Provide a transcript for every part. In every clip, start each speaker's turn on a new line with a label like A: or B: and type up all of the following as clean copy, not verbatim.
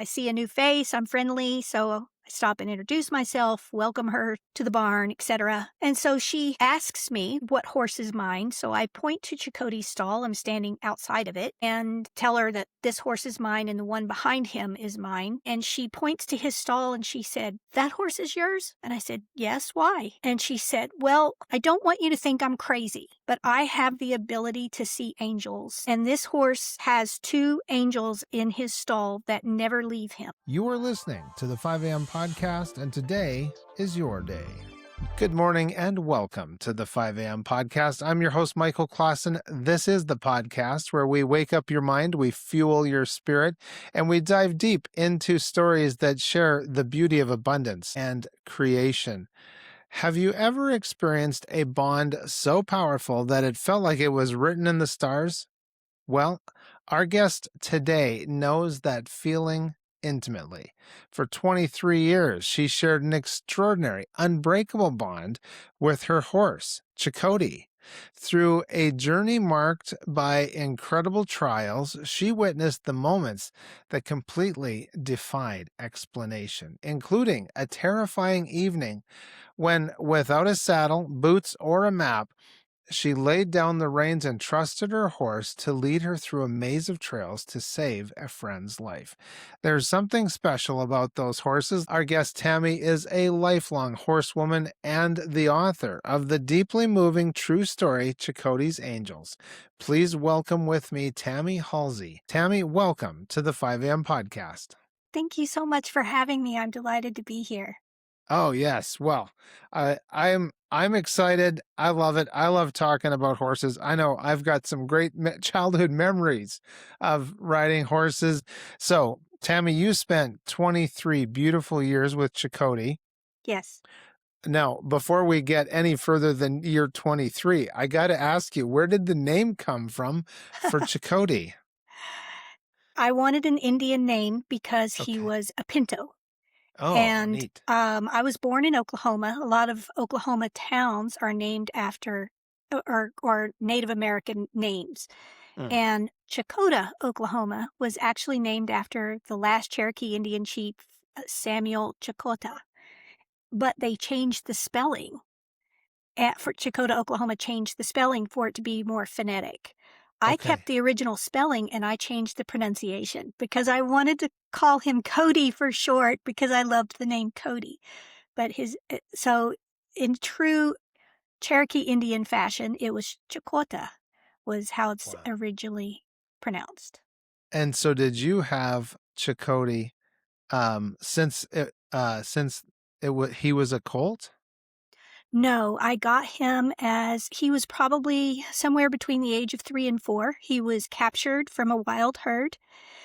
A: I see a new face, I'm friendly, so I stop and introduce myself, welcome her to the barn, etc. And so she asks me what horse is mine. So I point to Checote's stall. I'm standing outside of it and tell her that this horse is mine and the one behind him is mine. And she points to his stall and she said, "That horse is yours?" And I said, "Yes, why?" And she said, "Well, I don't want you to think I'm crazy, but I have the ability to see angels. And this horse has two angels in his stall that never leave him."
B: You are listening to the 5 a.m. podcast, and today is your day. Good morning and welcome to the 5 a.m. podcast. I'm your host, Michael Klassen. This is the podcast where we wake up your mind, we fuel your spirit, and we dive deep into stories that share the beauty of abundance and creation. Have you ever experienced a bond so powerful that it felt like it was written in the stars? Well, our guest today knows that feeling intimately. For 23 years, she shared an extraordinary, unbreakable bond with her horse, Checote. Through a journey marked by incredible trials, she witnessed the moments that completely defied explanation, including a terrifying evening when, without a saddle, boots, or a map, she laid down the reins and trusted her horse to lead her through a maze of trails to save a friend's life. There's something special about those horses. Our guest Tammy is a lifelong horsewoman and the author of the deeply moving true story, Checote's Angels. Please welcome with me Tammy Holsey. Tammy, welcome to the 5 a.m. podcast.
A: Thank you so much for having me. I'm delighted to be here.
B: Oh, yes. Well, I'm excited. I love it. I love talking about horses. I know I've got some great childhood memories of riding horses. So, Tammy, you spent 23 beautiful years with Checote.
A: Yes.
B: Now, before we get any further than year 23, I got to ask you, where did the name come from for Checote?
A: I wanted an Indian name because he
B: Okay.
A: was a Pinto.
B: Oh,
A: And
B: neat.
A: I was born in Oklahoma. A lot of Oklahoma towns are named after or Native American names.
B: Mm,
A: And Checote, Oklahoma, was actually named after the last Cherokee Indian chief, Samuel Checote. But they changed the spelling. For Checote, Oklahoma, changed the spelling for it to be more phonetic. I
B: okay.
A: kept the original spelling and I changed the pronunciation because I wanted to call him Cody for short because I loved the name Cody. But so in true Cherokee Indian fashion, it was Checote was how it's
B: Wow.
A: originally pronounced.
B: And so did you have Checote since he was a colt?
A: No, I got him as he was probably somewhere between the age of 3 and 4. He was captured from a wild herd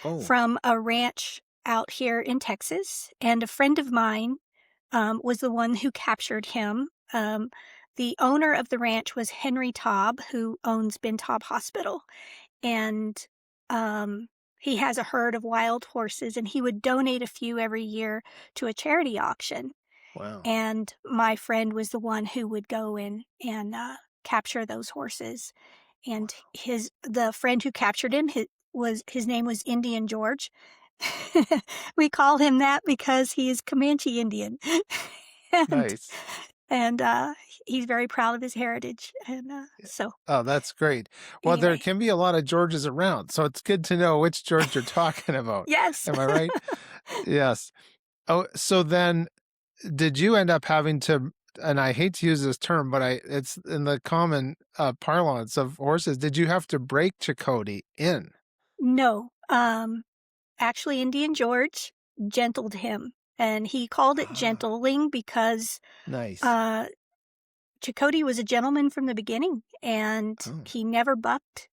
B: Oh,
A: from a ranch out here in Texas, and a friend of mine was the one who captured him. The owner of the ranch was Henry Taub, who owns Ben Taub Hospital, and he has a herd of wild horses, and he would donate a few every year to a charity auction.
B: wow.
A: And my friend was the one who would go in and capture those horses. And the friend who captured him, his name was Indian George. We call him that because he is Comanche Indian. and
B: Nice.
A: and he's very proud of his heritage. And
B: Yeah.
A: so
B: Oh, that's great. Well, there
A: anyway,
B: can be a lot of Georges around, so it's good to know which George you're talking about.
A: yes.
B: Am I right? Yes. Oh, so then did you end up having to, and I hate to use this term, but it's in the common parlance of horses, did you have to break Checote in?
A: No, actually, Indian George gentled him. And he called it
B: Ah,
A: gentling because
B: nice.
A: uh, Checote was a gentleman from the beginning, and
B: Oh,
A: he never bucked,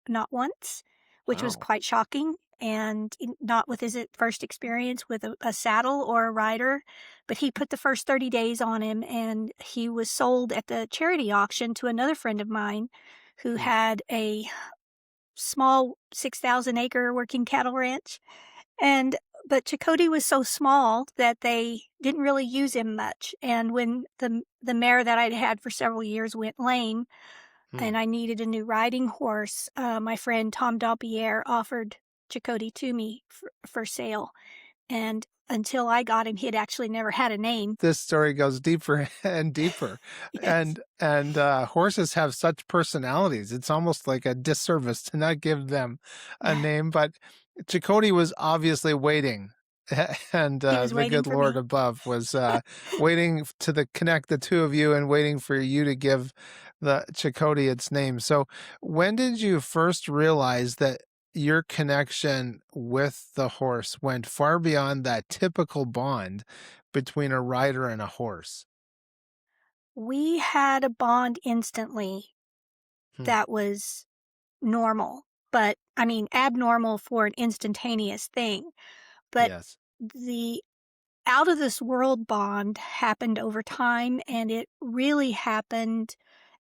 A: not once, which was
B: wow.
A: quite shocking, and not with his first experience with a saddle or a rider. But he put the first 30 days on him, and he was sold at the charity auction to another friend of mine who
B: Mm,
A: had a small 6,000 acre working cattle ranch. And but Checote was so small that they didn't really use him much. And when the mare that I'd had for several years went lame,
B: mm.
A: and I needed a new riding horse, my friend Tom Dampierre offered Checote to me for sale. And until I got him, he had actually never had a name.
B: This story goes deeper and deeper.
A: Yes.
B: And horses have such personalities. It's almost like a disservice to not give them a name, but Checote was obviously waiting. And
A: He was
B: the
A: waiting
B: good
A: for
B: Lord
A: me.
B: above was waiting to connect the two of you and waiting for you to give the Checote its name. So when did you first realize that your connection with the horse went far beyond that typical bond between a rider and a horse?
A: We had a bond instantly
B: Hmm.
A: that was normal, but I mean, abnormal for an instantaneous thing. But
B: Yes.
A: the out of this world bond happened over time, and it really happened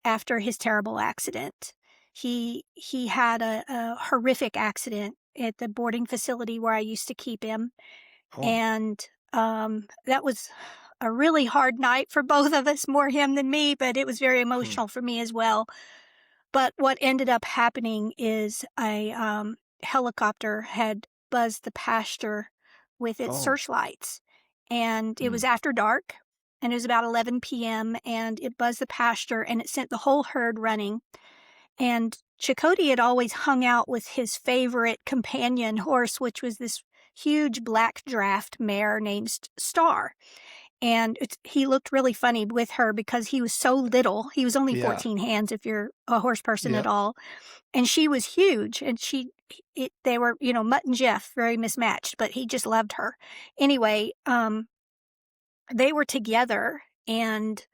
A: after his terrible accident. He had a horrific accident at the boarding facility where I used to keep him,
B: Oh.
A: and that was a really hard night for both of us, more him than me, but it was very
B: Hmm.
A: emotional for me as well. But what ended up happening is a helicopter had buzzed the pasture with its
B: Oh.
A: searchlights, and it
B: Hmm.
A: was after dark, and it was about 11 p.m., and it buzzed the pasture, and it sent the whole herd running. And Checote had always hung out with his favorite companion horse, which was this huge black draft mare named Star. And he looked really funny with her because he was so little. He was only
B: Yeah.
A: 14 hands if you're a horse person at
B: Yep.
A: all. And she was huge, and they were, Mutt and Jeff, very mismatched, but he just loved her. Anyway, they were together, and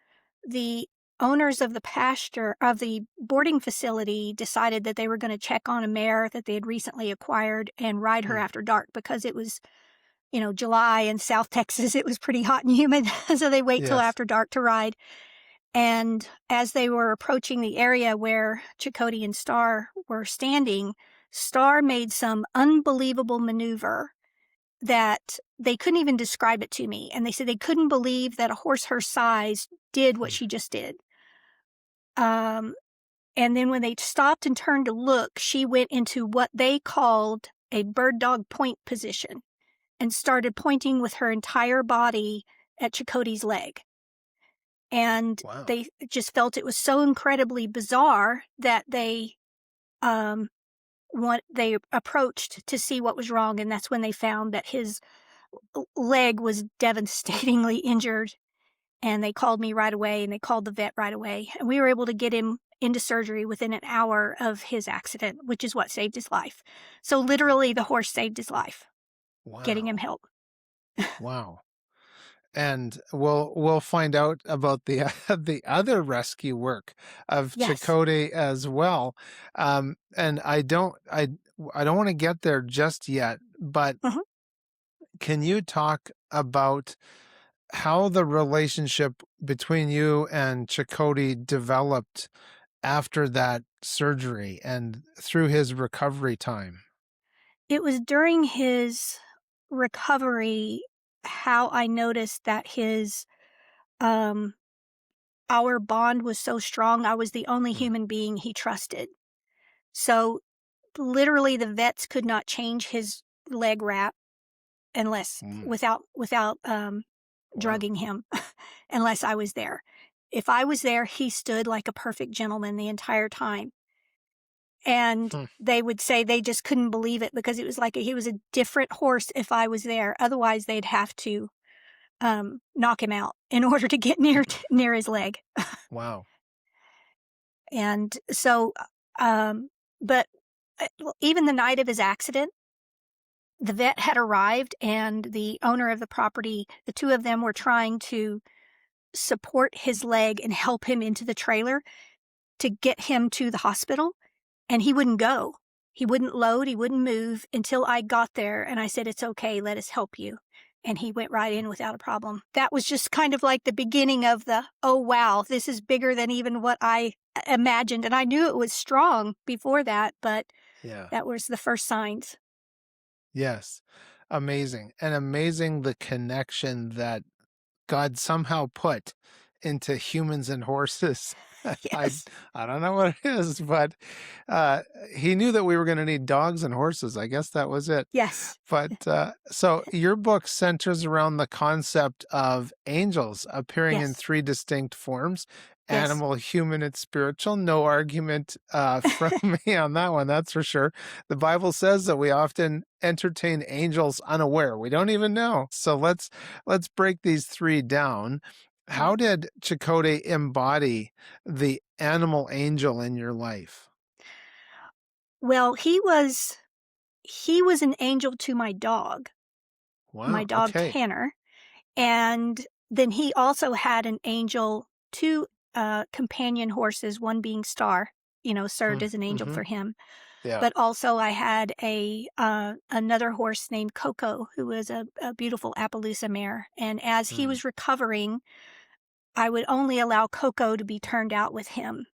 A: the owners of the pasture of the boarding facility decided that they were going to check on a mare that they had recently acquired and ride her
B: Hmm.
A: after dark because it was, July in South Texas. It was pretty hot and humid, so they wait till
B: Yes.
A: after dark to ride. And as they were approaching the area where Checote and Star were standing, Star made some unbelievable maneuver that they couldn't even describe it to me. And they said they couldn't believe that a horse her size did what
B: Hmm.
A: she just did. Um, and then when they stopped and turned to look, she went into what they called a bird dog point position and started pointing with her entire body at Checote's leg. And
B: Wow.
A: they just felt it was so incredibly bizarre that um, they approached to see what was wrong, and that's when they found that his leg was devastatingly injured, and they called me right away, and they called the vet right away, and we were able to get him into surgery within an hour of his accident, which is what saved his life. So literally, the horse saved his life, getting him
B: Wow.
A: help.
B: Wow. And we'll find out about the the other rescue work of
A: Yes.
B: Checote as well. And I don't want to get there just yet, but
A: Mhm.
B: can you talk about how the relationship between you and Checote developed after that surgery and through his recovery time?
A: It was during his recovery how I noticed that um our bond was so strong. I was the only
B: Mm.
A: human being he trusted. So, literally, the vets could not change his leg wrap unless
B: Mm.
A: without
B: Wow.
A: drugging him, unless I was there. If I was there, he stood like a perfect gentleman the entire time. And
B: Hmm.
A: they would say they just couldn't believe it because it was like he was a different horse if I was there. Otherwise, they'd have to knock him out in order to get near his leg.
B: Wow.
A: And so, um, but even the night of his accident, the vet had arrived, and the owner of the property, the two of them were trying to support his leg and help him into the trailer to get him to the hospital, and he wouldn't go. He wouldn't load, he wouldn't move until I got there, and I said, "It's okay, let us help you." And he went right in without a problem. That was just kind of like the beginning of "Oh, wow, this is bigger than even what I imagined," and I knew it was strong before that, but
B: Yeah.
A: that was the first signs.
B: Yes. Amazing. And amazing the connection that God somehow put into humans and horses. I
A: Yes.
B: I don't know what it is, but uh, he knew that we were going to need dogs and horses. I guess that was it.
A: Yes.
B: But so your book centers around the concept of angels appearing in
A: Yes.
B: three distinct forms:
A: Yes.
B: animal, human, and spiritual. No argument from me on that one, that's for sure. The Bible says that we often entertain angels unaware. We don't even know. So let's break these three down.
A: Yeah.
B: How did Checote embody the animal angel in your life?
A: Well, he was an angel to my
B: Wow.
A: dog
B: Okay.
A: Tanner, and then he also had an angel, 2 companion horses, one being Star, served as an angel
B: Mm-hmm.
A: for him.
B: Yeah.
A: But also I had another horse named Coco, who was a beautiful Appaloosa mare, and as he
B: Mm.
A: was recovering, I would only allow Coco to be turned out with him
B: Huh.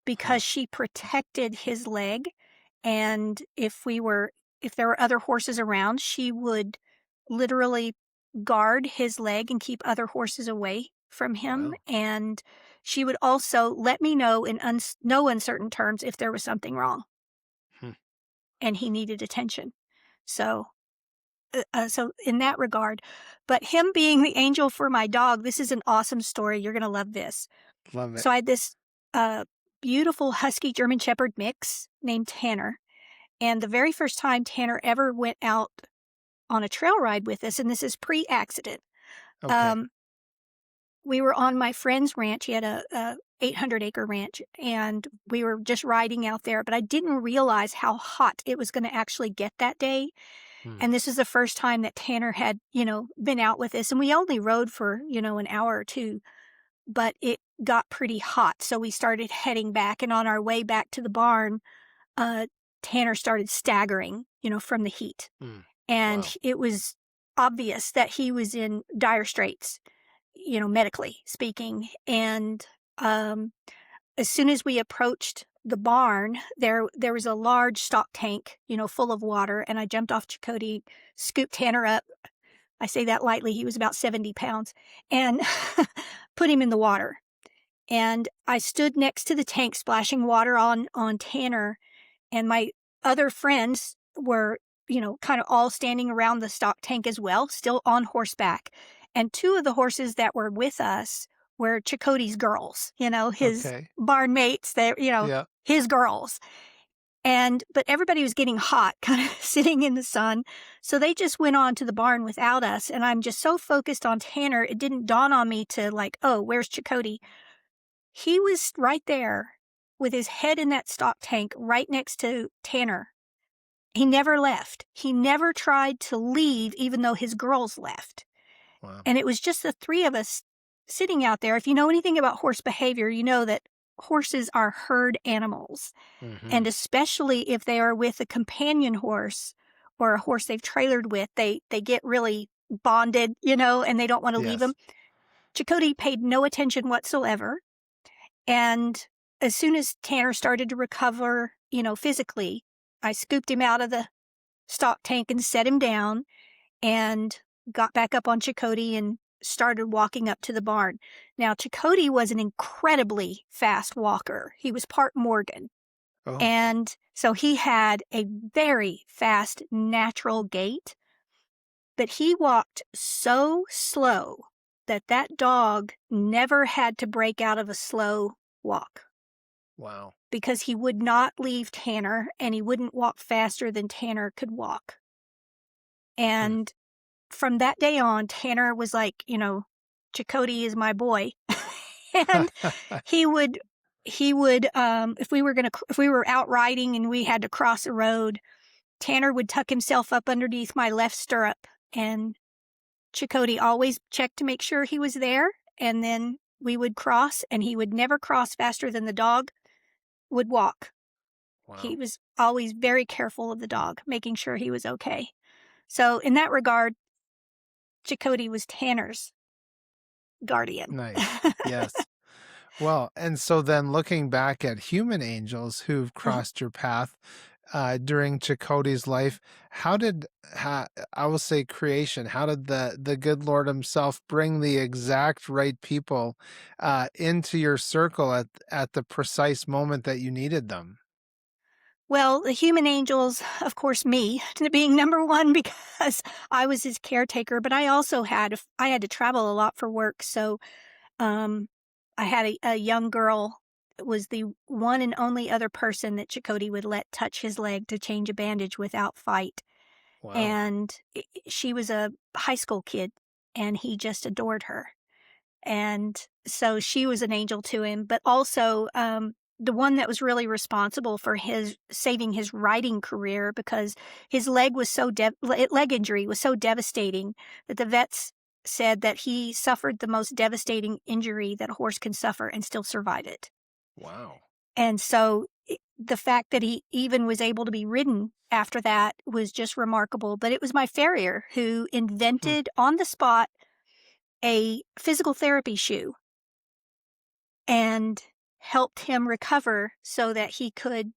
A: because she protected his leg, and if there were other horses around, she would literally guard his leg and keep other horses away from him,
B: Wow.
A: and she would also let me know in no uncertain terms if there was something wrong
B: Hmm.
A: and he needed attention. So, so in that regard, but him being the angel for my dog, this is an awesome story. You're gonna love this.
B: Love it.
A: So I had this uh, beautiful Husky German Shepherd mix named Tanner, and the very first time Tanner ever went out on a trail ride with us, and this is pre-accident.
B: Okay.
A: Um, we were on my friend's ranch. He had a 800-acre ranch, and we were just riding out there. But I didn't realize how hot it was going to actually get that day.
B: Hmm.
A: And this is the first time that Tanner had, been out with us, and we only rode for an hour or two. But it got pretty hot, so we started heading back. And on our way back to the barn, uh, Tanner started staggering, from the heat,
B: Hmm.
A: and
B: Wow.
A: it was obvious that he was in dire straits, medically speaking. And um, as soon as we approached the barn, there was a large stock tank, full of water, and I jumped off Checote, scooped Tanner up. I say that lightly. He was about 70 pounds, and put him in the water. And I stood next to the tank, splashing water on Tanner, and my other friends were, kind of all standing around the stock tank as well, still on horseback. And 2 of the horses that were with us were Checote's girls, his
B: Okay.
A: barn mates,
B: Yeah.
A: his girls. But everybody was getting hot, kind of sitting in the sun. So they just went on to the barn without us. And I'm just so focused on Tanner, it didn't dawn on me to like, oh, where's Checote? He was right there with his head in that stock tank right next to Tanner. He never left. He never tried to leave, even though his girls left.
B: Wow.
A: And it was just the 3 of us sitting out there. If you know anything about horse behavior, you know that horses are herd animals.
B: Mm-hmm.
A: And especially if they are with a companion horse or a horse they've trailered with, they get really bonded, and they don't want to leave
B: Yes.
A: him. Checote paid no attention whatsoever. And as soon as Tanner started to recover, physically, I scooped him out of the stock tank and set him down and got back up on Checote and started walking up to the barn. Now, Checote was an incredibly fast walker. He was part Morgan.
B: Oh.
A: And so he had a very fast, natural gait, but he walked so slow that that dog never had to break out of a slow walk
B: Wow.
A: because he would not leave Tanner and he wouldn't walk faster than Tanner could walk.
B: Hmm.
A: And from that day on, Tanner was like, Checote is my boy. And he would if we were out riding and we had to cross a road, Tanner would tuck himself up underneath my left stirrup, and Checote always checked to make sure he was there, and then we would cross, and he would never cross faster than the dog would walk. He
B: Wow.
A: was always very careful of the dog, making sure he was okay. So in that regard, Checote was Tanner's guardian.
B: Nice. Yes. Well, and so then looking back at human angels who've crossed your path, during Checote's life. How did I will say creation? How did the good Lord Himself bring the exact right people into your circle at the precise moment that you needed them?
A: Well, the human angels, of course, me being number one because I was his caretaker, but I also I had to travel a lot for work. So um, I had a young girl that was the one and only other person that Checote would let touch his leg to change a bandage without fight.
B: Wow.
A: And she was a high school kid, and he just adored her. And so she was an angel to him, but also the one that was really responsible for his saving his riding career because his leg was leg injury was so devastating that the vets said that he suffered the most devastating injury that a horse can suffer and still survive it.
B: Wow.
A: And so the fact that he even was able to be ridden after that was just remarkable. But it was my farrier who
B: Hmm.
A: invented on the spot a physical therapy shoe and helped him recover so that he could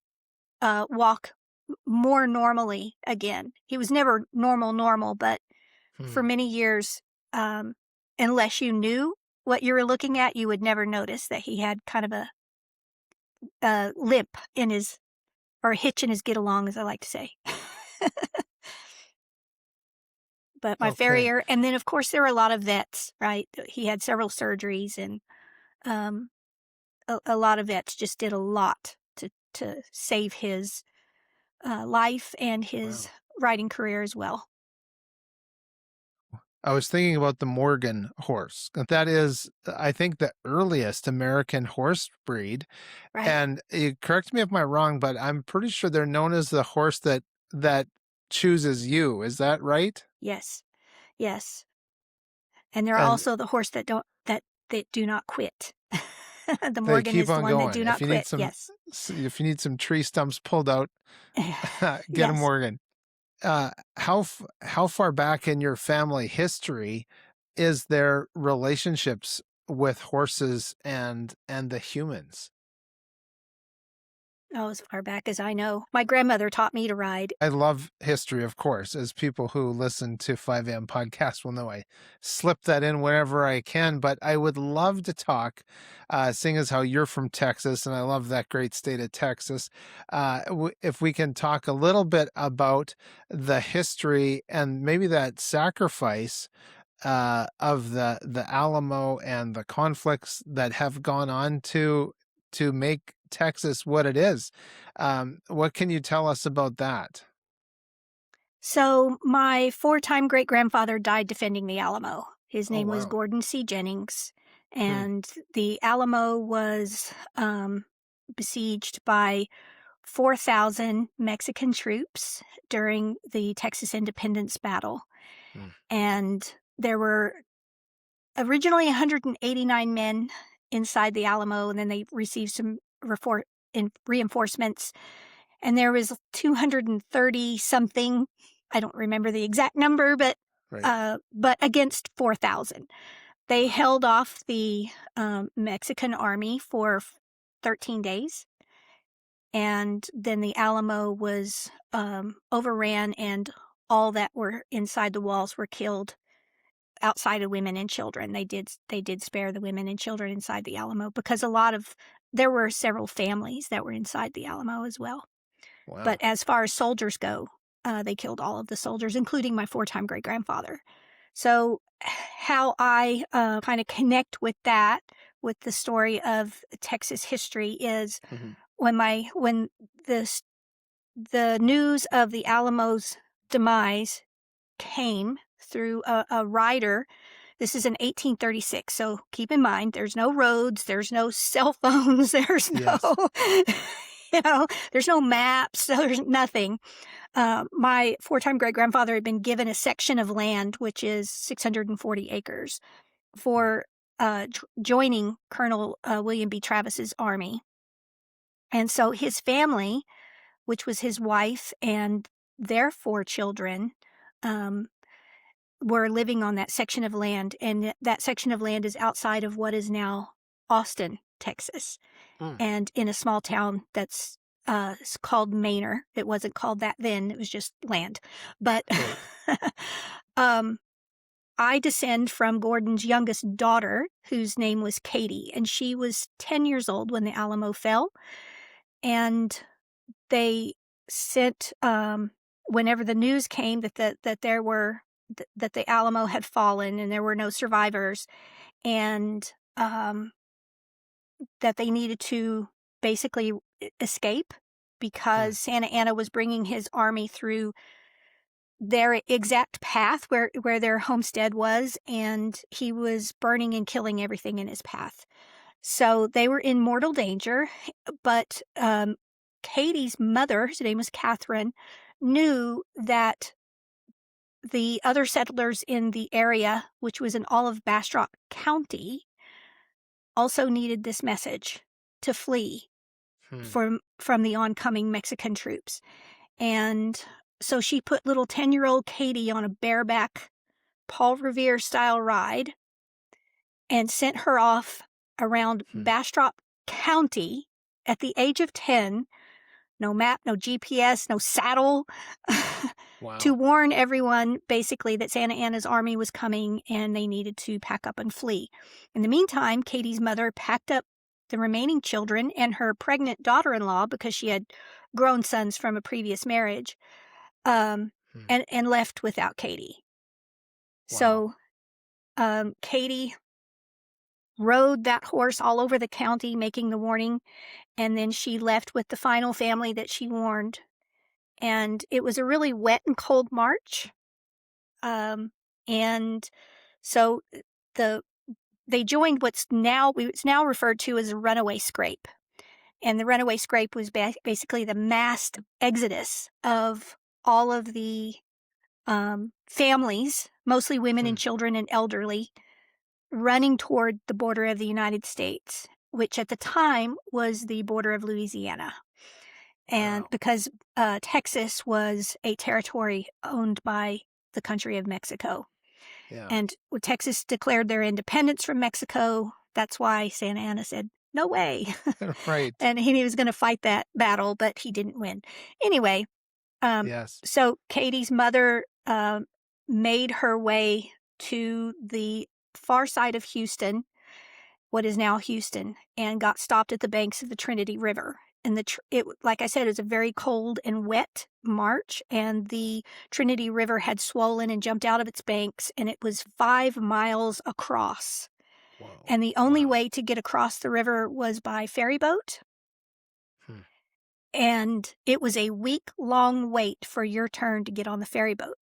A: walk more normally again. He was never normal, but for
B: Hmm.
A: many years, unless you knew what you were looking at, you would never notice that he had kind of a limp in his, or a hitch in his get along, as I like to say. But my
B: Okay.
A: farrier, and then of course there were a lot of vets, right? He had several surgeries, and um, a lot of vets just did a lot to save his life and his
B: Wow.
A: riding career as well.
B: I was thinking about the Morgan horse. That is, I think, the earliest American horse breed.
A: Right?
B: And correct me if I'm wrong, but I'm pretty sure they're known as the horse that chooses you. Is that right?
A: Yes, yes. And they're
B: And
A: also the horse that do not quit. The
B: they
A: Morgan
B: keep
A: is the
B: on
A: one that
B: going.
A: do not quit. Yes.
B: If you need some tree stumps pulled out, get a
A: Yes.
B: Morgan. How far back in your family history is there relationships with horses and the humans?
A: Oh, as far back as I know. My grandmother taught me to ride.
B: I love history, of course, as people who listen to 5am podcast will know. I slip that in wherever I can, but I would love to talk, seeing as how you're from Texas, and I love that great state of Texas. If we can talk a little bit about the history and maybe that sacrifice of the Alamo and the conflicts that have gone on to make Texas what it is. What can you tell us about that?
A: So my four-time great-grandfather died defending the Alamo. His
B: Oh,
A: name was
B: wow.
A: Gordon C. Jennings,
B: Hmm.
A: and the Alamo was besieged by 4,000 Mexican troops during the Texas Independence Battle.
B: Hmm.
A: And there were originally 189 men inside the Alamo, and then they received some reinforcements. And there was 230 something. I don't remember the exact number,
B: Right.
A: but against 4,000. They
B: Wow.
A: held off the Mexican army for 13 days. And then the Alamo was overran, and all that were inside the walls were killed outside of women and children. They did spare the women and children inside the Alamo because there were several families that were inside the Alamo as well. But
B: Wow.
A: as far as soldiers go, they killed all of the soldiers, including my four-time great-grandfather. So how I kind of connect with that, with the story of Texas history, is
B: Mhm.
A: when the news of the Alamo's demise came through a rider. This is in 1836, so keep in mind there's no roads, there's no cell phones, there's no
B: Yes.
A: there's no maps, there's nothing. My four-time great-grandfather had been given a section of land, which is 640 acres,
B: Mm.
A: for joining Colonel William B. Travis's army. And so his family, which was his wife and their four children, um, were living on that section of land, and that section of land is outside of what is now Austin, Texas,
B: Mm.
A: and in a small town that's It's called Manor. It wasn't called that then. It was just land. But um, I descend from Gordon's youngest daughter, whose name was Katie, and she was 10 years old when the Alamo fell. And they sent, whenever the news came that that the Alamo had fallen and there were no survivors, and that they needed to basically escape because Santa Anna was bringing his army through their exact path where their homestead was, and he was burning and killing everything in his path. So they were in mortal danger, but Katie's mother, whose name was Catherine, knew that the other settlers in the area, which was in all of Bastrop County, also needed this message to flee from the oncoming Mexican troops. And so she put little 10-year-old Katie on a bareback Paul Revere-style ride and sent her off around Bastrop County at the age of 10, no map, no GPS, no saddle, to warn everyone basically that Santa Anna's army was coming and they needed to pack up and flee. In the meantime, Katie's mother packed up the remaining children and her pregnant daughter-in-law, because she had grown sons from a previous marriage, and left without Katie. So Katie rode that horse all over the county, making the warning, and then she left with the final family that she warned. And it was a really wet and cold march. And so they joined what's now referred to as a runaway scrape. And the runaway scrape was basically the massed exodus of all of the families, mostly women and children and elderly, running toward the border of the United States, which at the time was the border of Louisiana. And because Texas was a territory owned by the country of Mexico. Yeah. And when Texas declared their independence from Mexico, that's why Santa Anna said, no way.
B: Right.
A: And he was going to fight that battle, but he didn't win. Anyway, so Katie's mother made her way to the far side of Houston, what is now Houston, and got stopped at the banks of the Trinity River. And like I said, it was a very cold and wet march, and the Trinity River had swollen and jumped out of its banks, and it was 5 miles across. Whoa. And the only way to get across the river was by ferry boat. And it was a week-long wait for your turn to get on the ferry boat.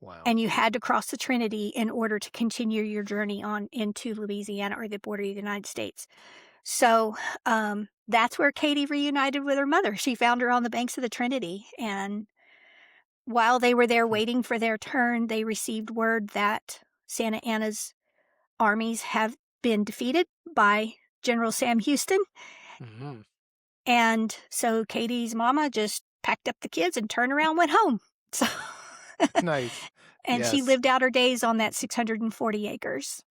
A: Wow. And you had to cross the Trinity in order to continue your journey on into Louisiana or the border of the United States. So that's where Katie reunited with her mother. She found her on the banks of the Trinity. And while they were there waiting for their turn, they received word that Santa Anna's armies have been defeated by General Sam Houston. Mm-hmm. And so Katie's mama just packed up the kids and turned around and went home. So
B: nice.
A: And she lived out her days on that 640 acres.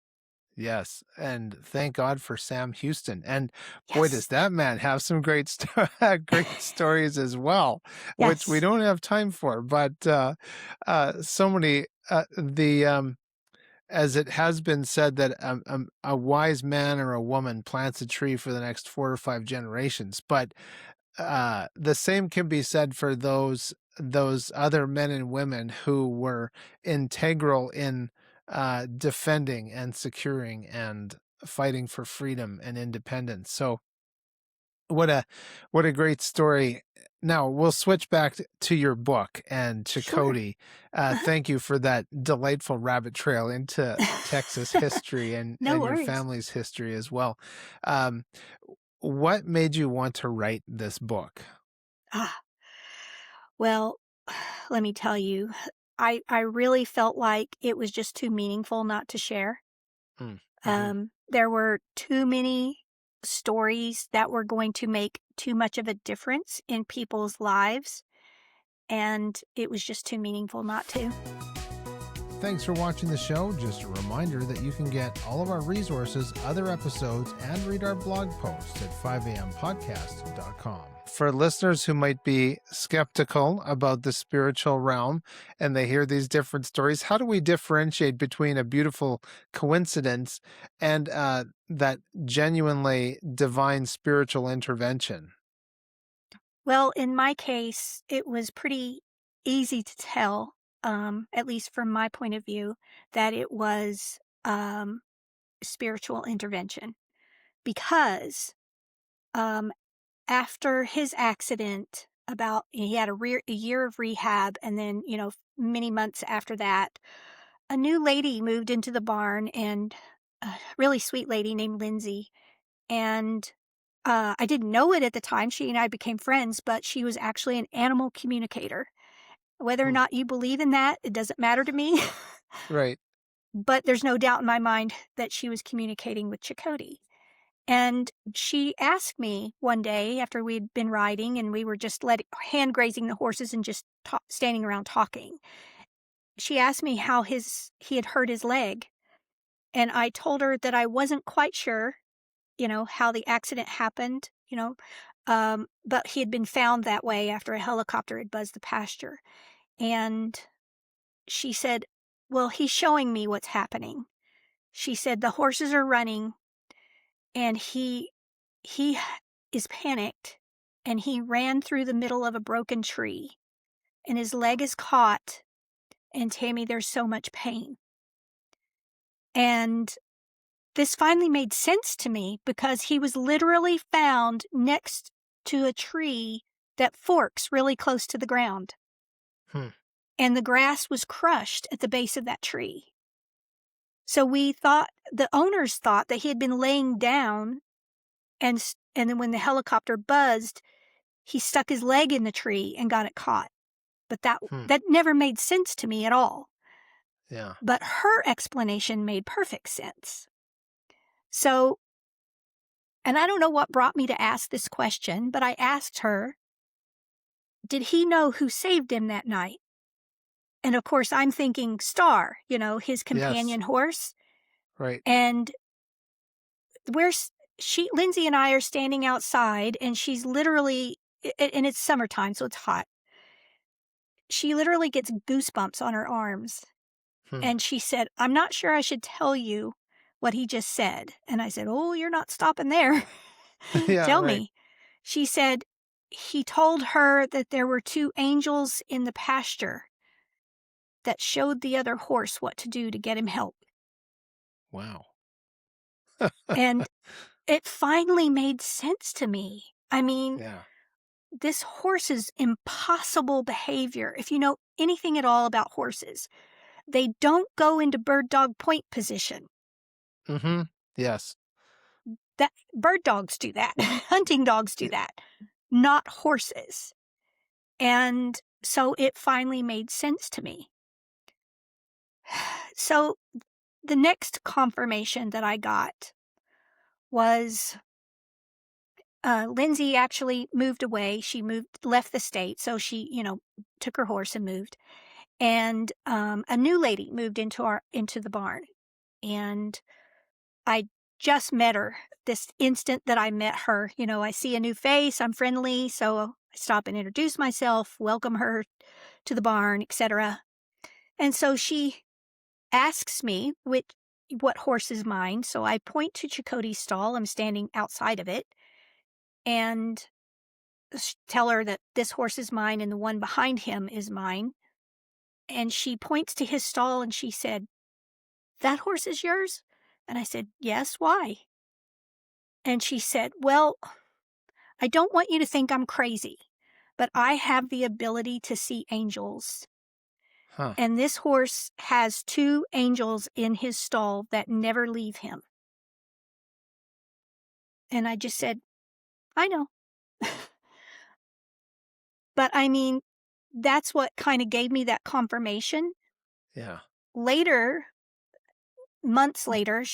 B: Yes, and thank God for Sam Houston. And boy, does that man have some great stories as well, which we don't have time for. But so many, as it has been said that a wise man or a woman plants a tree for the next 4 or 5 generations. But the same can be said for those other men and women who were integral in defending and securing and fighting for freedom and independence. So what a great story. Now we'll switch back to your book and Checote. Sure. Thank you for that delightful rabbit trail into Texas history and your family's history as well. What made you want to write this book?
A: Well, let me tell you, I really felt like it was just too meaningful not to share. Mm-hmm. There were too many stories that were going to make too much of a difference in people's lives, and it was just too meaningful not to.
B: Thanks for watching the show. Just a reminder that you can get all of our resources, other episodes, and read our blog post at 5ampodcast.com. for listeners who might be skeptical about the spiritual realm and they hear these different stories, how do we differentiate between a beautiful coincidence and that genuinely divine spiritual intervention?
A: Well, in my case, it was pretty easy to tell, at least from my point of view, that it was spiritual intervention because um, after his accident, he had a year of rehab, and then many months after that, a new lady moved into the barn, and a really sweet lady named Lindsay, and I didn't know it at the time. She and I became friends, but she was actually an animal communicator. Whether or
B: Hmm.
A: not you believe in that, it doesn't matter to me.
B: Right.
A: But there's no doubt in my mind that she was communicating with Checote. And she asked me one day after we'd been riding and we were just hand grazing the horses and just standing around talking. She asked me how he had hurt his leg. And I told her that I wasn't quite sure, how the accident happened, but he had been found that way after a helicopter had buzzed the pasture. And she said, "Well, he's showing me what's happening." She said, "The horses are running and he is panicked and he ran through the middle of a broken tree and his leg is caught, and Tammy, there's so much pain." And this finally made sense to me because he was literally found next to a tree that forks really close to the ground.
B: Hmm.
A: And the grass was crushed at the base of that tree. So the owners thought that he had been laying down, and then when the helicopter buzzed, he stuck his leg in the tree and got it caught. But
B: Hmm.
A: that never made sense to me at all.
B: Yeah.
A: But her explanation made perfect sense. So, and I don't know what brought me to ask this question, but I asked her, did he know who saved him that night? And of course, I'm thinking Star, his
B: Yes.
A: companion horse.
B: Right.
A: And Lindsay and I are standing outside, and she's literally, and it's summertime, so it's hot. She literally gets goosebumps on her arms.
B: Hmm.
A: And she said, "I'm not sure I should tell you what he just said." And I said, "Oh, you're not stopping there.
B: Yeah.
A: Tell
B: Right.
A: me." She said, "He told her that there were two angels in the pasture that showed the other horse what to do to get him help."
B: Wow.
A: And it finally made sense to me. I mean,
B: Yeah.
A: this horse's impossible behavior, if you know anything at all about horses, they don't go into bird dog point position.
B: Mm-hmm. Yes.
A: That bird dogs do that. Hunting dogs do
B: Y-
A: that, not horses. And so it finally made sense to me. So the next confirmation that I got was Lindsay actually moved away. She left the state. So she, took her horse and moved. And a new lady moved into the barn. And I just met her this instant that I met her. I see a new face, I'm friendly, so I stop and introduce myself, welcome her to the barn, etc. And so she asks me what horse is mine. So I point to Checote's stall. I'm standing outside of it and tell her that this horse is mine and the one behind him is mine. And she points to his stall and she said, "That horse is yours?" And I said, "Yes, why?" And she said, "Well, I don't want you to think I'm crazy, but I have the ability to see angels.
B: Huh.
A: And this horse has two angels in his stall that never leave him." And I just said, "I know." But I mean, that's what kind of gave me that confirmation.
B: Yeah.
A: Later, months later,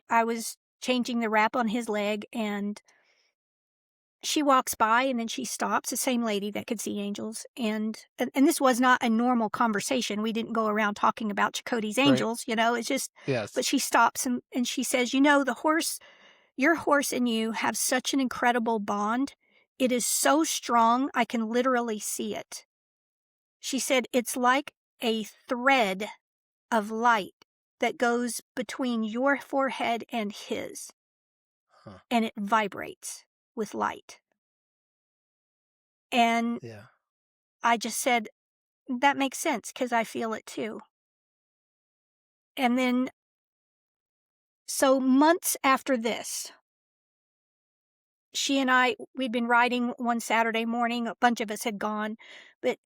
A: I was changing the wrap on his leg and she walks by and then she stops, the same lady that could see angels. And this was not a normal conversation. We didn't go around talking about Checote's
B: Right.
A: angels, it's just,
B: Yes.
A: but she stops and she says, "The horse, your horse and you have such an incredible bond. It is so strong, I can literally see it. She said it's like a thread of light that goes between your forehead and his,
B: Huh.
A: and it vibrates with light. And
B: Yeah.
A: I just said, that makes sense because I feel it too. And then, so months after this, she and we'd been riding one Saturday morning. A bunch of us had gone, but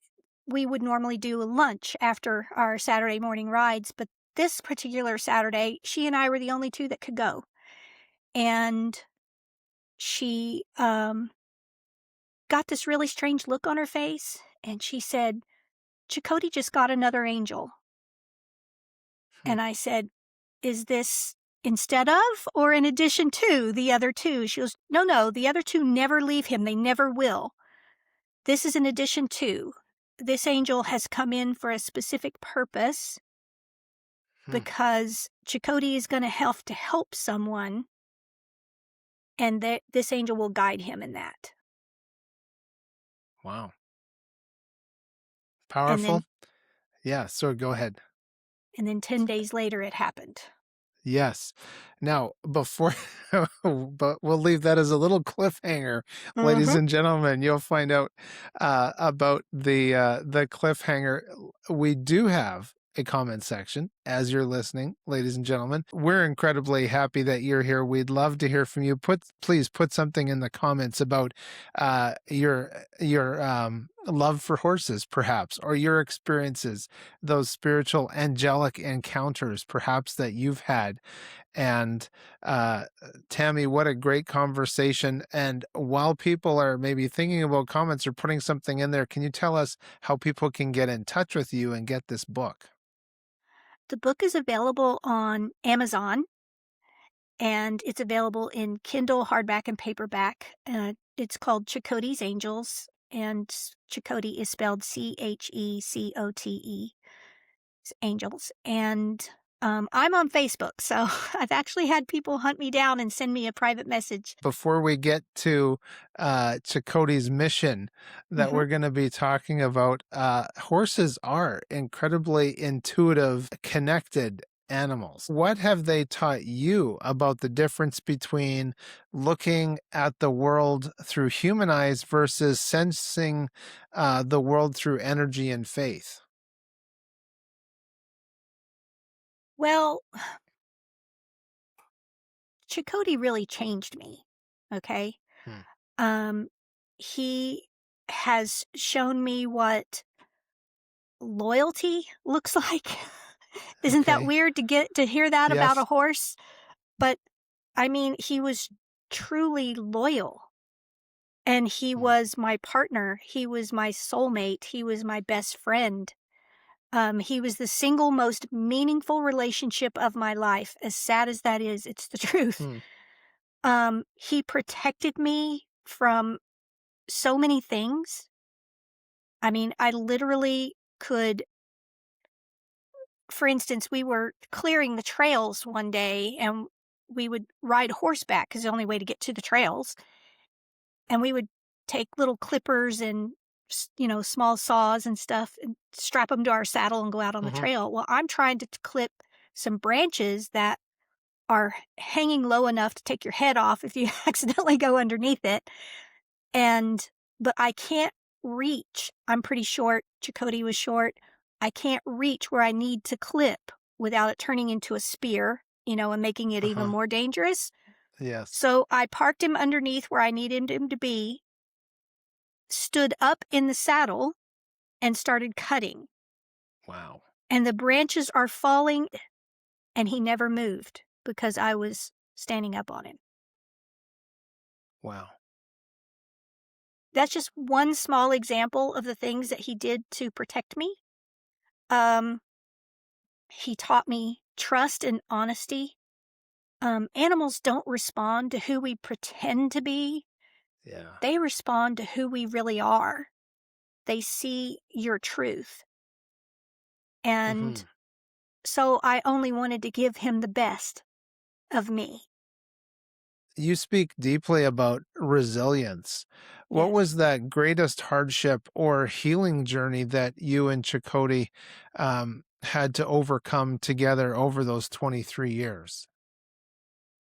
A: we would normally do a lunch after our Saturday morning rides. But this particular Saturday, she and I were the only two that could go. And she got this really strange look on her face. And she said, Checote just got another angel.
B: Hmm.
A: And I said, is this instead of or in addition to the other two? She goes, no, the other two never leave him. They never will. This is in addition to. This angel has come in for a specific purpose
B: Hmm.
A: because Checote is going to have to help someone, and this angel will guide him in that.
B: Wow.
A: And
B: Powerful.
A: then,
B: Yeah. So go ahead.
A: 10 days later, it happened.
B: Yes. Now, before, but we'll leave that as a little cliffhanger, ladies
A: Mm-hmm.
B: and gentlemen. You'll find out about the cliffhanger. We do have a comment section as you're listening, ladies and gentlemen. We're incredibly happy that you're here. We'd love to hear from you. Please put something in the comments about your love for horses, perhaps, or your experiences, those spiritual angelic encounters, perhaps that you've had. And Tammy, what a great conversation. And while people are maybe thinking about comments or putting something in there, can you tell us how people can get in touch with you and get this book?
A: The book is available on Amazon, and it's available in Kindle, hardback, and paperback. It's called Checote's Angels, and Checote is spelled Checote. It's Angels. And I'm on Facebook, so I've actually had people hunt me down and send me a private message.
B: Before we get to Checote's mission that
A: Hmm.
B: we're going to be talking about, horses are incredibly intuitive, connected animals. What have they taught you about the difference between looking at the world through human eyes versus sensing the world through energy and faith?
A: Well, Checote really changed me. Okay.
B: Hmm.
A: Um, he has shown me what loyalty looks like. Isn't that
B: Okay.
A: weird to get to hear that about a
B: Yes.
A: horse? But I mean, he was truly loyal, and he
B: Hmm.
A: was my partner. He was my soulmate. He was my best friend. He was the single most meaningful relationship of my life. As sad as that is, it's the truth.
B: Hmm.
A: He protected me from so many things. I mean, I literally could, for instance, we were clearing the trails one day and we would ride horseback because the only way to get to the trails. And we would take little clippers and, small saws and stuff and strap them to our saddle and go out on the
B: Hmm.
A: trail. Well, I'm trying to clip some branches that are hanging low enough to take your head off if you accidentally go underneath it. But I can't reach. I'm pretty short. Checote was short. I can't reach where I need to clip without it turning into a spear, and making it even
B: Uh-huh.
A: more dangerous.
B: Yes.
A: So I parked him underneath where I needed him to be, stood up in the saddle, and started cutting.
B: Wow.
A: And the branches are falling, and he never moved because I was standing up on him.
B: Wow.
A: That's just one small example of the things that he did to protect me. Um, he taught me trust and honesty. Animals don't respond to who we pretend to be.
B: Yeah.
A: They respond to who we really are. They see your truth.
B: Hmm.
A: And so I only wanted to give him the best of me.
B: you speak deeply about resilience. What
A: Yes.
B: was that greatest hardship or healing journey that you and Checote had to overcome together over those 23 years?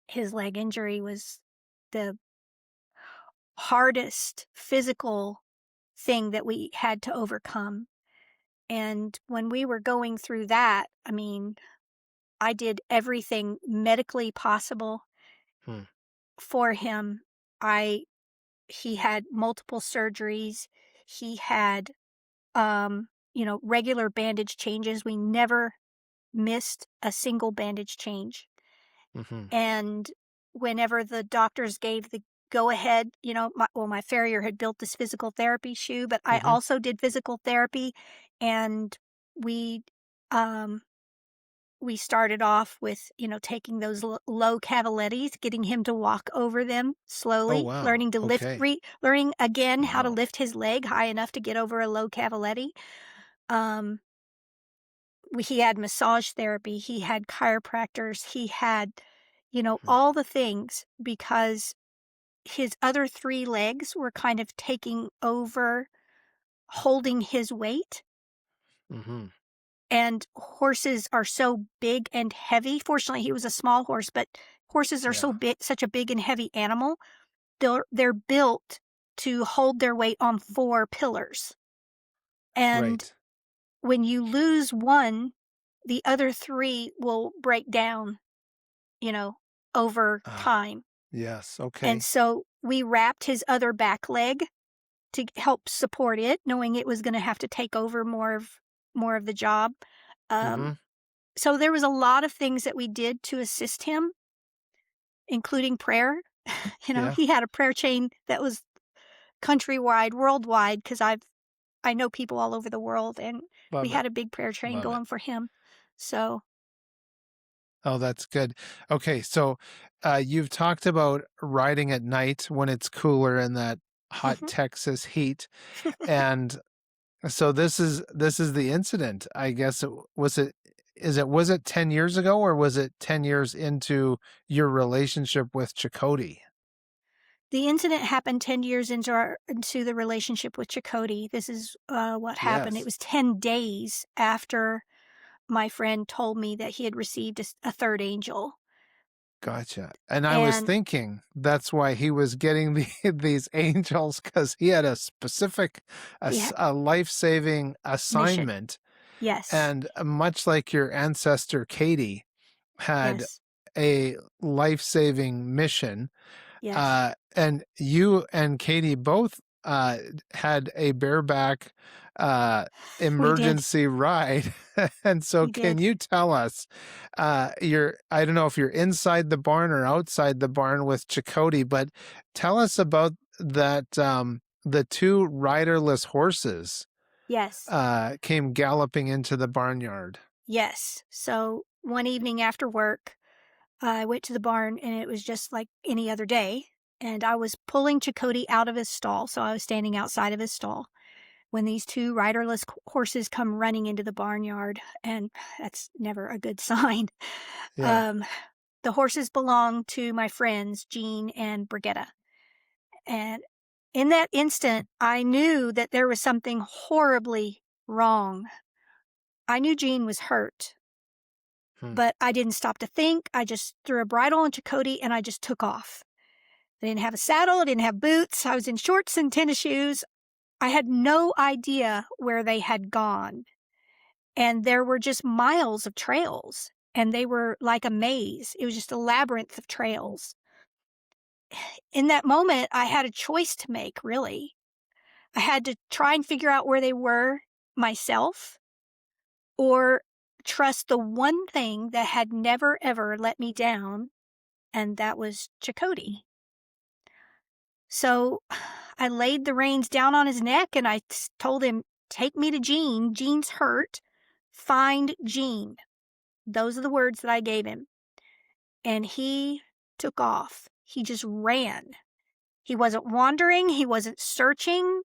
A: His leg injury was the hardest physical thing that we had to overcome. And when we were going through that, I mean, I did everything medically possible
B: Hmm.
A: for him. I He had multiple surgeries. He had regular bandage changes. We never missed a single bandage change.
B: Hmm.
A: And whenever the doctors gave the go ahead, my farrier had built this physical therapy shoe, but I
B: Hmm.
A: also did physical therapy, and we um we started off with, taking those low cavalettis, getting him to walk over them
B: Oh,
A: slowly,
B: wow.
A: learning to
B: Okay.
A: learning again how to
B: Wow.
A: lift his leg high enough to get over a low cavaletti. Um, he had massage therapy, he had chiropractors, he had,
B: Hmm.
A: all the things because his other 3 legs were kind of taking over holding his weight.
B: Hmm.
A: And horses are so big and heavy. Fortunately, he was a small horse, but horses are so
B: Yeah.
A: big, such a big and heavy animal. They're built to hold their weight on 4 pillars. And
B: Right.
A: when you lose one, the other 3 will break down, you know, over
B: Ah,
A: time.
B: yes.
A: And
B: Okay.
A: so we wrapped his other back leg to help support it, knowing it was going to have to take over more of the job.
B: Hmm.
A: Um, So there was a lot of things that we did to assist him, including prayer.
B: Yeah.
A: He had a prayer chain that was countrywide, worldwide, because I know people all over the world, and we
B: Love it.
A: had a big prayer train
B: Love it.
A: going for him. So,
B: Oh, that's good. Okay, so you've talked about riding at night when it's cooler in that hot
A: mhm.
B: Texas heat, and so this is the incident. I guess was it 10 years ago or was it 10 years into your relationship with Checote?
A: The incident happened 10 years into the relationship with Checote. This is, what happened. It
B: Yes.
A: was 10 days after my friend told me that he had received a 3rd angel,
B: Gotcha. And I was
A: and
B: thinking that's why he was getting these angels because he had a specific,
A: he had
B: a life-saving
A: mission.
B: assignment.
A: Yes.
B: And much like your ancestor Katie had
A: Yes.
B: a life-saving mission,
A: Yes.
B: and you and Katie both had a bareback uh,
A: We did.
B: emergency ride. And so,
A: We
B: can
A: did.
B: you tell us? I don't know if you're inside the barn or outside the barn with Checote, but tell us about that. The 2 riderless horses
A: Yes.
B: came galloping into the barnyard.
A: Yes. So one evening after work, I went to the barn and it was just like any other day. And I was pulling Checote out of his stall. So I was standing outside of his stall when these 2 riderless horses come running into the barnyard. And that's never a good sign.
B: Yeah.
A: Um, the horses belong to my friends, Jean and Brigetta. And in that instant, I knew that there was something horribly wrong. I knew Jean was hurt,
B: Hmm.
A: but I didn't stop to think. I just threw a bridle on Checote and I just took off. I didn't have a saddle. I didn't have boots. I was in shorts and tennis shoes. I had no idea where they had gone. And there were just miles of trails, and they were like a maze. It was just a labyrinth of trails. In that moment, I had a choice to make, really. I had to try and figure out where they were myself, or trust the one thing that had never ever let me down, and that was Checote. So I laid the reins down on his neck and I told him, "Take me to Jean. Jean's hurt. Find Jean." Those are the words that I gave him. And he took off. He just ran. He wasn't wandering. He wasn't searching.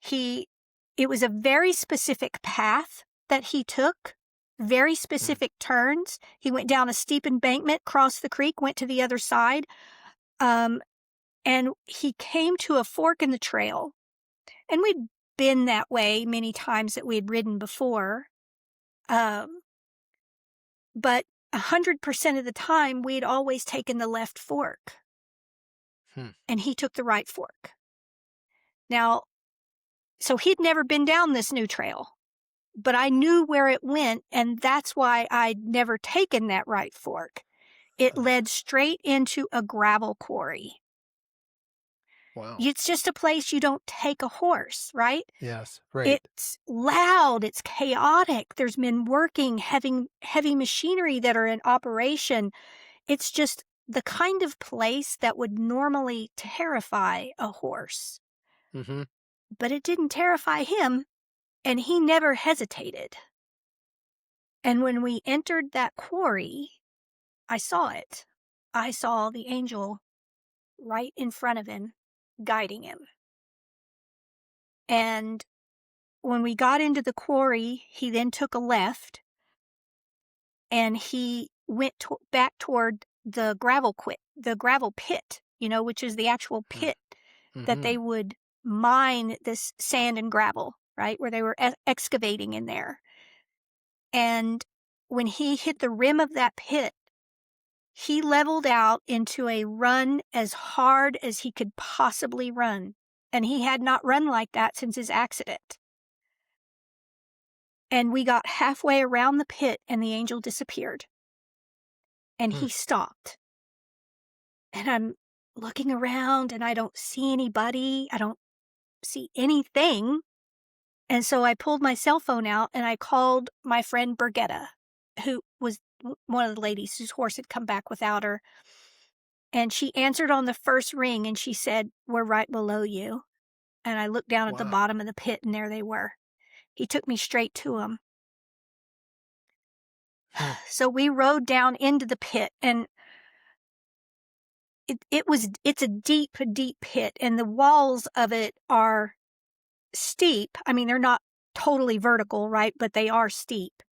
A: He, it was a very specific path that he took, very
B: Hmm.
A: specific turns. He went down a steep embankment, crossed the creek, went to the other side. And he came to a fork in the trail, and we'd been that way many times that we had ridden before. But 100% of the time, we'd always taken the left fork, and he took the right fork. Now, so he'd never been down this new trail, but I knew where it went, and that's why I'd never taken that right fork. It led straight into a gravel quarry.
B: Wow.
A: It's just a place you don't take a horse, right?
B: Yes, right.
A: It's loud. It's chaotic. There's men working, heavy machinery that are in operation. It's just the kind of place that would normally terrify a horse.
B: Mm-hmm.
A: But it didn't terrify him, and he never hesitated. And when we entered that quarry, I saw it. I saw the angel right in front of him, guiding him. And when we got into the quarry, he then took a left, and he went back toward the gravel pit, which is the actual pit that they would mine this sand and gravel, right, where they were excavating in there. And when he hit the rim of that pit, he leveled out into a run as hard as he could possibly run. And he had not run like that since his accident. And we got halfway around the pit, and the angel disappeared. And he stopped. And I'm looking around, and I don't see anybody. I don't see anything. And so I pulled my cell phone out, and I called my friend Brigitta, who was one of the ladies whose horse had come back without her. And she answered on the first ring, and she said, "We're right below you." And I looked down at the bottom of the pit, and there they were. He took me straight to them. So we rode down into the pit, and it's a deep pit, and the walls of it are steep. I mean, they're not totally vertical, right? But they are steep.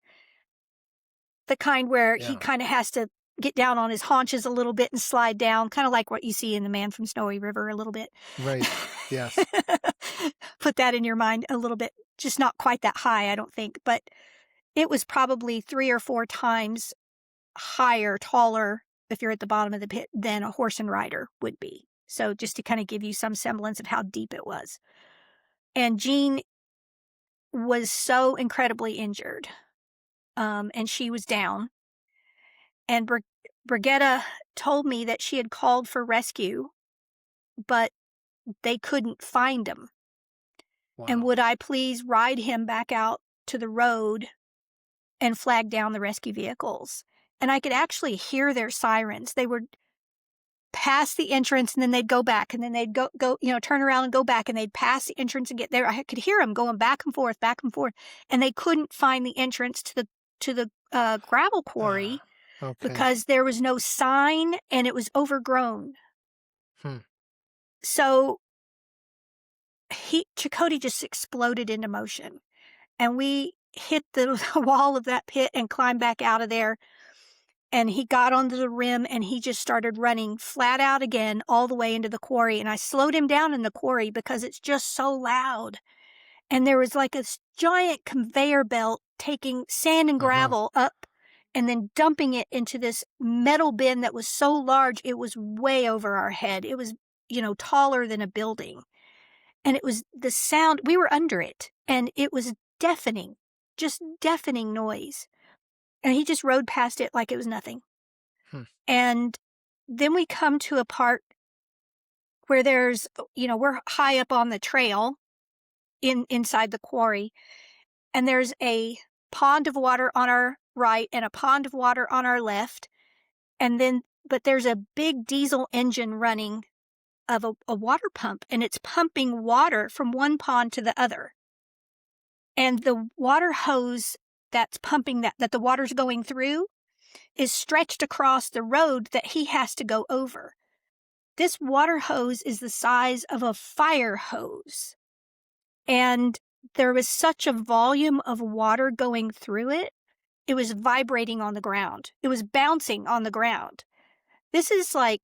A: The kind where he kind of has to get down on his haunches a little bit and slide down, kind of like what you see in The Man from Snowy River a little bit.
B: Right, yes.
A: Put that in your mind a little bit. Just not quite that high, I don't think. But it was probably 3 or 4 times higher, taller, if you're at the bottom of the pit, than a horse and rider would be. So just to kind of give you some semblance of how deep it was. And Jean was so incredibly injured. And she was down. And Brigitta told me that she had called for rescue, but they couldn't find him. Wow. And would I please ride him back out to the road and flag down the rescue vehicles? And I could actually hear their sirens. They would pass the entrance, and then they'd go back, and then they'd go, turn around and go back, and they'd pass the entrance and get there. I could hear them going back and forth, and they couldn't find the entrance to the gravel quarry because there was no sign, and it was overgrown. So Checote just exploded into motion, and we hit the wall of that pit and climbed back out of there. And he got onto the rim, and he just started running flat out again all the way into the quarry. And I slowed him down in the quarry because it's just so loud. And there was like a giant conveyor belt taking sand and gravel up and then dumping it into this metal bin that was so large it was way over our head. It was, taller than a building. And it was the sound, we were under it, and it was deafening, just deafening noise. And he just rode past it like it was nothing. And then we come to a part where there's, we're high up on the trail inside the quarry. And there's a pond of water on our right and a pond of water on our left. But there's a big diesel engine running of a water pump, and it's pumping water from one pond to the other. And the water hose that's pumping that the water's going through is stretched across the road that he has to go over. This water hose is the size of a fire hose. And there was such a volume of water going through it, it was vibrating on the ground. It was bouncing on the ground. This is like,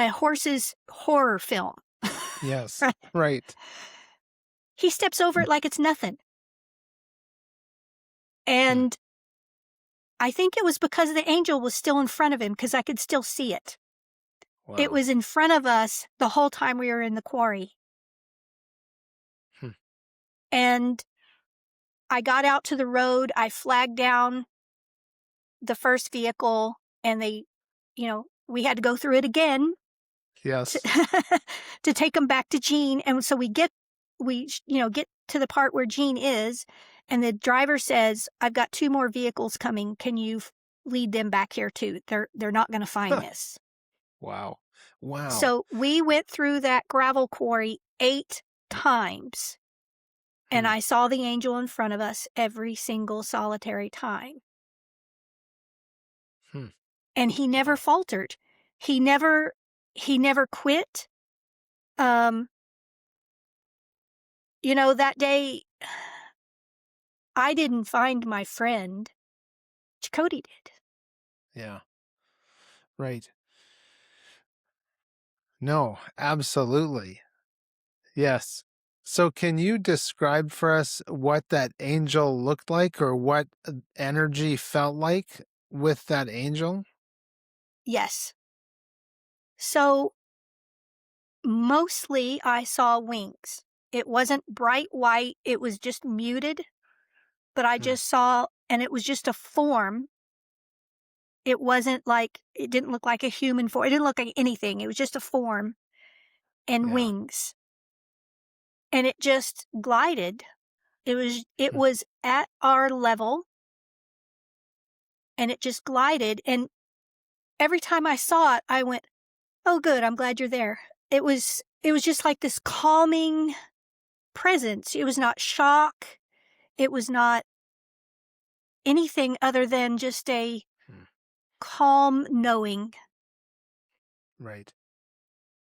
A: a horse's horror film.
B: Yes.
A: Right?
B: Right.
A: He steps over it like it's nothing.
B: Hmm.
A: And I think it was because the angel was still in front of him because I could still see it. It
B: Wow.
A: was in front of us the whole time we were in the quarry.
B: Hmm.
A: And I got out to the road. I flagged down the first vehicle, and we had to go through it again to,
B: Yes.
A: to take them back to Gene. And so get to the part where Gene is, and the driver says, "I've got 2 more vehicles coming. Can you lead them back here too? They're not going to find this."
B: Wow. Wow.
A: So we went through that gravel quarry 8 times, and
B: Hmm.
A: I saw the angel in front of us every single solitary time.
B: Hmm.
A: And he never
B: Wow.
A: faltered. He never quit. Um, that day I didn't find my friend. Checote did.
B: Yeah. Right. No, absolutely. Yes. So can you describe for us what that angel looked like or what energy felt like with that angel?
A: Yes. So mostly I saw wings. It wasn't bright white, it was just muted, but I
B: Hmm.
A: just saw, and it was just a form. It didn't look like a human form. It didn't look like anything. It was just a form and
B: Yeah.
A: wings. And it just glided. It
B: Hmm.
A: was at our level, and it just glided, and every time I saw it, I went, "Oh, good, I'm glad you're there." It was just like this calming presence. It was not shock. It was not anything other than just a
B: Hmm.
A: calm knowing.
B: Right.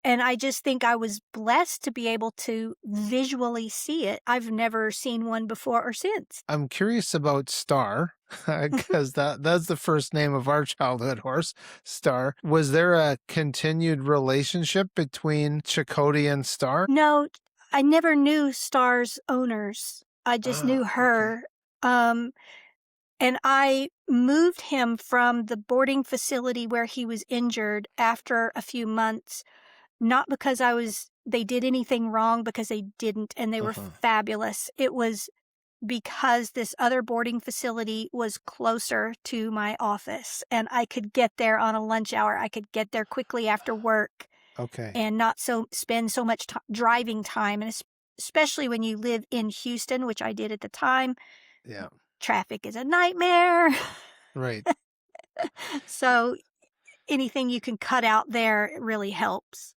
A: And I just think I was blessed to be able to visually see it. I've never seen one before or since.
B: I'm curious about Star because that's the first name of our childhood horse, Star. Was there a continued relationship between Checote and Star?
A: No, I never knew Star's owners. I just
B: Ah,
A: knew
B: okay.
A: her. Um, and I moved him from the boarding facility where he was injured after a few months, not because they did anything wrong, because they didn't, and they were
B: Uh-huh.
A: fabulous. It was because this other boarding facility was closer to my office, and I could get there on a lunch hour. I could get there quickly after work
B: Okay.
A: and not spend so much driving time, and especially when you live in Houston, which I did at the time.
B: Yeah.
A: Traffic is a nightmare.
B: Right.
A: So anything you can cut out there really helps.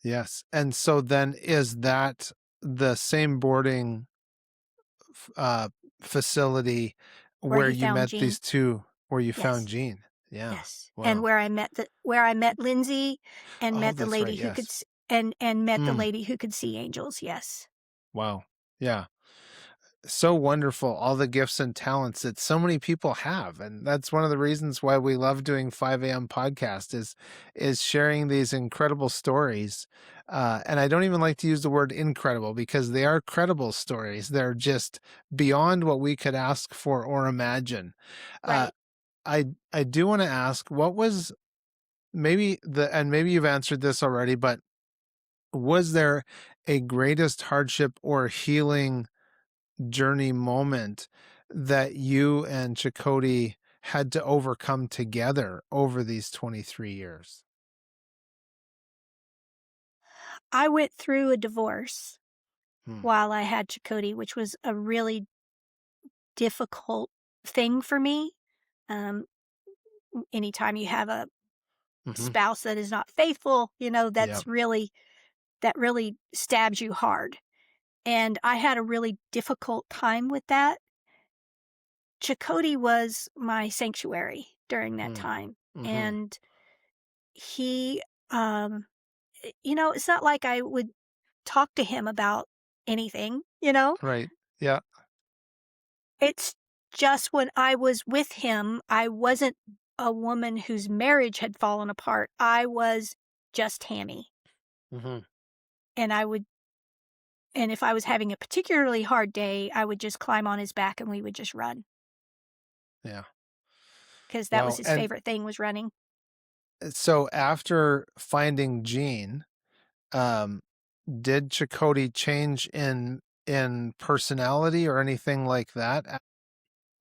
B: Yes. And so then is that the same boarding uh facility
A: Where
B: where
A: he
B: you
A: found
B: met
A: Jean.
B: these two where you found
A: Yes,
B: Jean? Yeah.
A: yes. And
B: Wow.
A: where I met Lindsay and
B: Oh,
A: met the
B: that's
A: lady
B: right.
A: who could
B: Yes.
A: and met the
B: Mm.
A: lady who could see angels. Yes.
B: Wow. Yeah. So wonderful, all the gifts and talents that so many people have, and that's one of the reasons why we love doing 5 a.m. podcast is sharing these incredible stories. And I don't even like to use the word incredible because they are credible stories. They're just beyond what we could ask for or imagine. Uh,
A: Right.
B: I do want to ask, what was maybe you've answered this already, but was there a greatest hardship or healing journey moment that you and Checote had to overcome together over these 23 years?
A: I went through a divorce
B: Hmm.
A: while I had Checote, which was a really difficult thing for me. Um, Anytime you have a
B: Hmm.
A: spouse that is not faithful,
B: Yep.
A: that really stabs you hard. And I had a really difficult time with that. Checote was my sanctuary during that
B: Hmm.
A: time.
B: Hmm.
A: And he, um, it's not like I would talk to him about anything.
B: Right. Yeah.
A: It's just when I was with him, I wasn't a woman whose marriage had fallen apart. I was just Tammy.
B: Mm-hmm.
A: And if I was having a particularly hard day, I would just climb on his back and we would just run
B: Yeah.
A: because that was
B: Wow.
A: his
B: And
A: favorite thing was running.
B: so after finding Jean, um, did Checote change in personality or anything like that?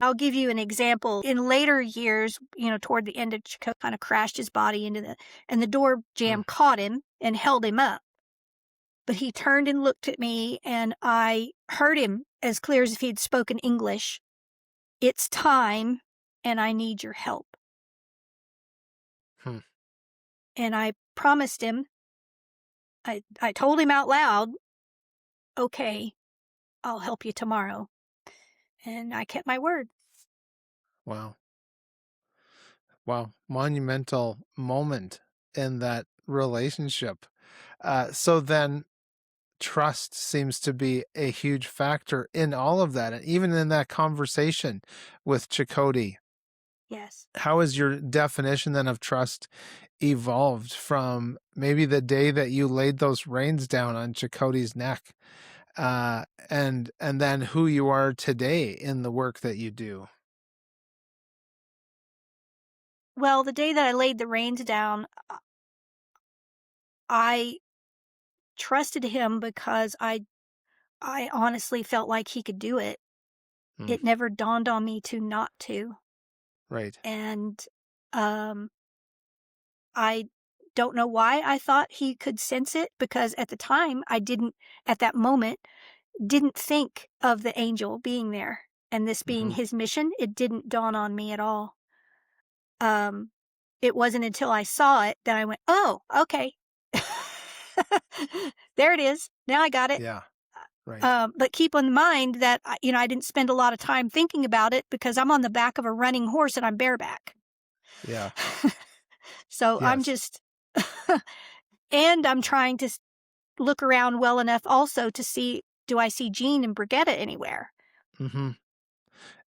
A: I'll give you an example. In later years, toward the end of Checote kind of crashed his body and the door
B: Mm,
A: jamb caught him and held him up. But he turned and looked at me, and I heard him as clear as if he had spoken English. It's time, and I need your help.
B: hmm.
A: And I promised him, I told him out loud, okay, I'll help you tomorrow. And I kept my word.
B: Wow. Wow. Monumental moment in that relationship. So then trust seems to be a huge factor in all of that. And even in that conversation with Checote,
A: Yes.
B: how has your definition then of trust evolved from maybe the day that you laid those reins down on Checote's neck, and then who you are today in the work that you do?
A: Well, the day that I laid the reins down, I trusted him because I honestly felt like he could do it.
B: Hmm,
A: It never dawned on me to not to.
B: right.
A: And um I don't know why I thought he could sense it because at the time at that moment didn't think of the angel being there and this being
B: Hmm.
A: his mission. It didn't dawn on me at all. Um it wasn't until I saw it that I went, "Oh, okay." There it is. Now I got it.
B: Yeah, right.
A: But keep in mind that I didn't spend a lot of time thinking about it because I'm on the back of a running horse and I'm bareback.
B: Yeah.
A: So I'm
B: Yes.
A: just, and I'm trying to look around well enough also to see, do I see Jean and Brigitta anywhere?
B: Hmm.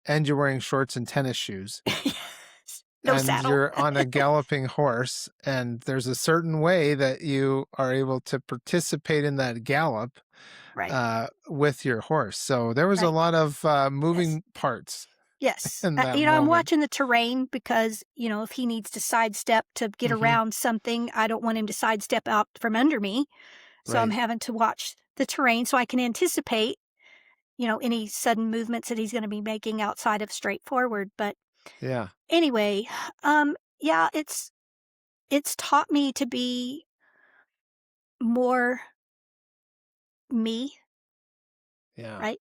B: And you're wearing shorts and tennis shoes,
A: Yes. No
B: and
A: saddle.
B: you're on a galloping horse, and there's a certain way that you are able to participate in that gallop
A: Right,
B: with your horse. So there was a
A: right.
B: lot of
A: Yes.
B: moving parts
A: Yes.
B: in that
A: I'm
B: moment.
A: watching the terrain because, if he needs to sidestep to get
B: Hmm.
A: around something, I don't want him to sidestep out from under me. So I'm
B: Right.
A: having to watch the terrain so I can anticipate, any sudden movements that he's going to be making outside of straightforward. But
B: Yeah.
A: anyway, yeah, it's taught me to be more me,
B: Yeah.
A: right?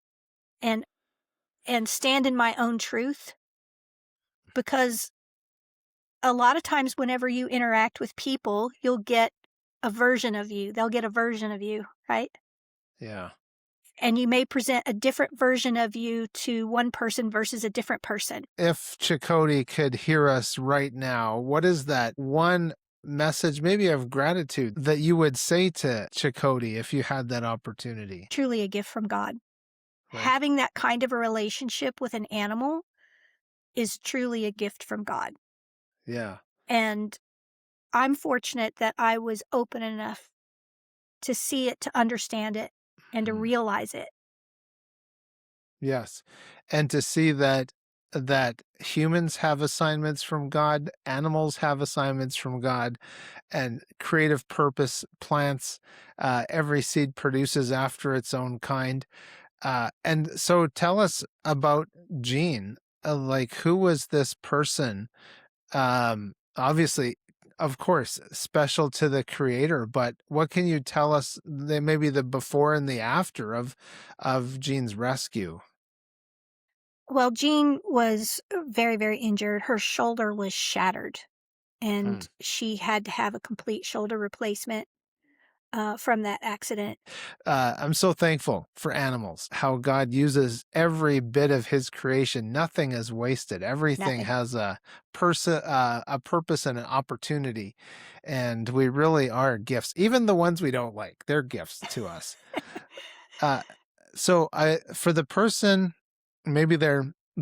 A: And stand in my own truth because a lot of times whenever you interact with people, you'll get a version of you. They'll get a version of you, right?
B: Yeah.
A: And you may present a different version of you to one person versus a different person.
B: If Checote could hear us right now, what is that one message, maybe of gratitude, that you would say to Checote if you had that opportunity?
A: Truly a gift from God.
B: Right.
A: Having that kind of a relationship with an animal is truly a gift from God.
B: Yeah.
A: And I'm fortunate that I was open enough to see it, to understand it, and to
B: Hmm.
A: realize it.
B: Yes. And to see that humans have assignments from God, animals have assignments from God, and creative purpose plants, every seed produces after its own kind. And so tell us about Jean. Like, who was this person? Obviously, of course, special to the creator, but what can you tell us, maybe the before and the after of Jean's rescue?
A: Well, Jean was very, very injured. Her shoulder was shattered,
B: Hmm.
A: and she had to have a complete shoulder replacement from that accident.
B: I'm so thankful for animals, how God uses every bit of his creation. Nothing is wasted. Everything
A: Nothing.
B: has a purpose and an opportunity. And we really are gifts. Even the ones we don't like, they're gifts to us. Uh, for the person, maybe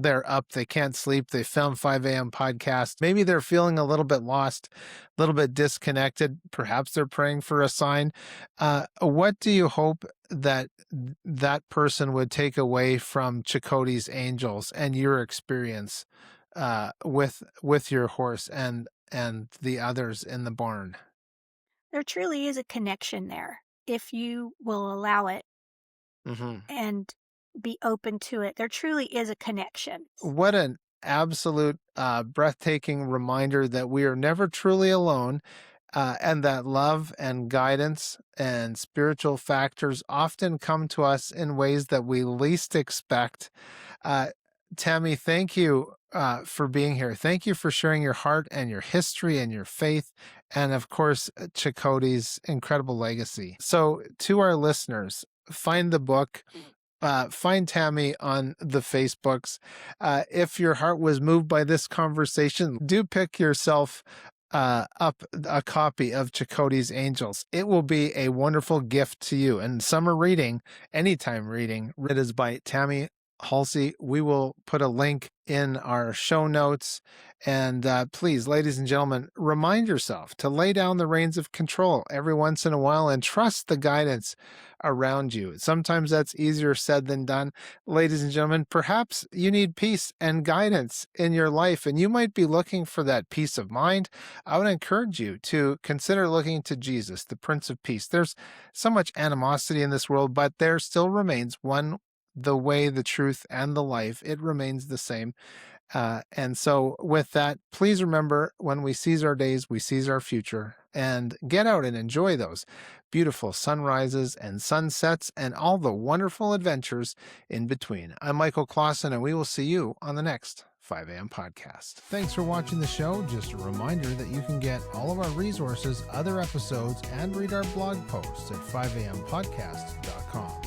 B: they're up, they can't sleep, they found 5 a.m. podcast. Maybe they're feeling a little bit lost, a little bit disconnected. Perhaps they're praying for a sign. What do you hope that that person would take away from Checote's angels and your experience with your horse and the others in the barn?
A: There truly is a connection there if you will allow it
B: Mm-hmm.
A: and be open to it. There truly is a connection.
B: What an absolute breathtaking reminder that we are never truly alone, and that love and guidance and spiritual factors often come to us in ways that we least expect. Uh, Tammy, thank you for being here. Thank you for sharing your heart and your history and your faith, and of course, Checote's incredible legacy. So, to our listeners, find the book. Find Tammy on the Facebooks. If your heart was moved by this conversation, do pick yourself up a copy of Checote's Angels. It will be a wonderful gift to you. And summer reading, anytime reading, it is by Tammy Holsey. We will put a link in our show notes. And please, ladies and gentlemen, remind yourself to lay down the reins of control every once in a while and trust the guidance around you. Sometimes that's easier said than done. Ladies and gentlemen, perhaps you need peace and guidance in your life, and you might be looking for that peace of mind. I would encourage you to consider looking to Jesus, the Prince of Peace. There's so much animosity in this world, but there still remains one, the way, the truth, and the life. It remains the same. And so with that, please remember, when we seize our days, we seize our future, and get out and enjoy those beautiful sunrises and sunsets and all the wonderful adventures in between. I'm Michael Klassen, and we will see you on the next 5 a.m. podcast. Thanks for watching the show. Just a reminder that you can get all of our resources, other episodes, and read our blog posts at 5ampodcast.com.